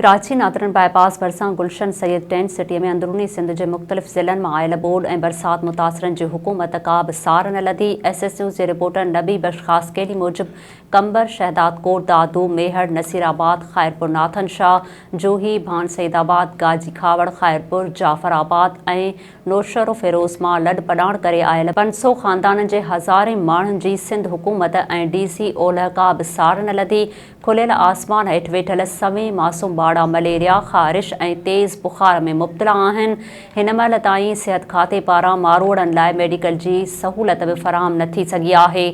Karachi northern bypass भरसां गुलशन Syed tent city में अंदरूनी सिंध के मुख़्तलिफ़ ज़िलनि में आयल बोर्ड और बरसात मुतासरन की हुकूमत का भी सार न लधी। SS न्यूज़ के रिपोर्टर नबी बख्श खासकेली मूजिब कंबर, शहदादकोट, दादू, मेहर, नसीराबाद, खैरपुर, नाथन शाह, जूही, भान सईदाबाद, गाजी खावड़, खैरपुर, जाफराबाद और नौशहर फिरोज़ मां लॾ पढ़ाण करे आयल 500 ख़ानदाननि के हज़ारे माण्हुनि की सिंध हुकूमत और DC ओलह का भी सार न लधी। खुलियल आसमान हेठि वेठल सवें मासूम बाड़ा मलेरिया, ख़ारिश और तेज़ बुखार में मुब्तला आहिनि। हिन महिल ताईं सिहत खाते पारां मारोड़नि लाइ मेडिकल की सहूलत भी फराहम न थी सघी आहे।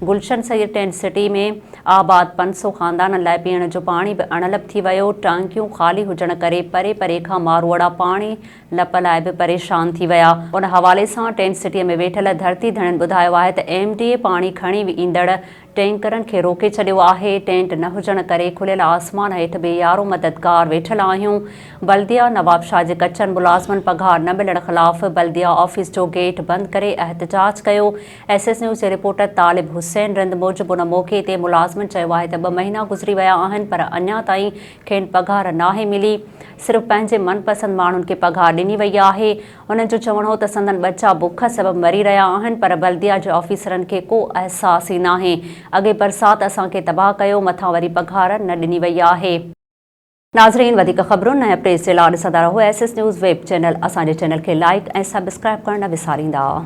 गुलशन सैयद टेंट सिटी में आबाद 500 ख़ानदाननि लाइ पीअण जो पाणी भी अणलप थी वियो। टांकियूं ख़ाली हुजण करे परे परे खां मारोड़ा पाणी लप लाइ भी परेशान थी विया। उन हवाले सां टेंट सिटीअ में वेठल धरती धणनि ॿुधायो आहे त MDA पाणी खणी ईंदड़ टैंकरनि खे रोके छॾियो आहे। टेंट न हुजण करे खुलियल आसमान हेठि बि यारो मददगार वेठल आहियूं। बल्दिया नवाबशाह जे कचनि मुलाज़िमनि पघार न मिलण ख़िलाफ़ बल्दिया ऑफिस जो गेट बंदि करे एहतजाज कयो। SS न्यूज़ जे रिपोर्टर तालिब हुसैन रिंद मूजिब उन मौक़े ते मुलाज़िमनि चयो आहे त 2 महीना गुज़री विया आहिनि पर अञा ताईं खेनि पघार नाहे मिली। सिर्फ़ पंहिंजे मनपसंद माण्हुनि खे पघार ॾिनी वई आहे। उन्हनि जो चवणो हो त संदन बच्चा बुख सबबि मरी रहिया आहिनि पर बल्दिया जे ऑफिसरनि खे को अहसास ई नाहे। अॻे बरसात असांखे तबाह कयो, मथां वरी पघार न ॾिनी वई आहे। नाज़रीन, वधीक ख़बरुनि ऐं अपडेट्स जे लाइ ॾिसंदा रहो SS न्यूज़ वेब चैनल। असांजे चैनल खे लाइक ऐं सब्सक्राइब करणु न विसारींदा।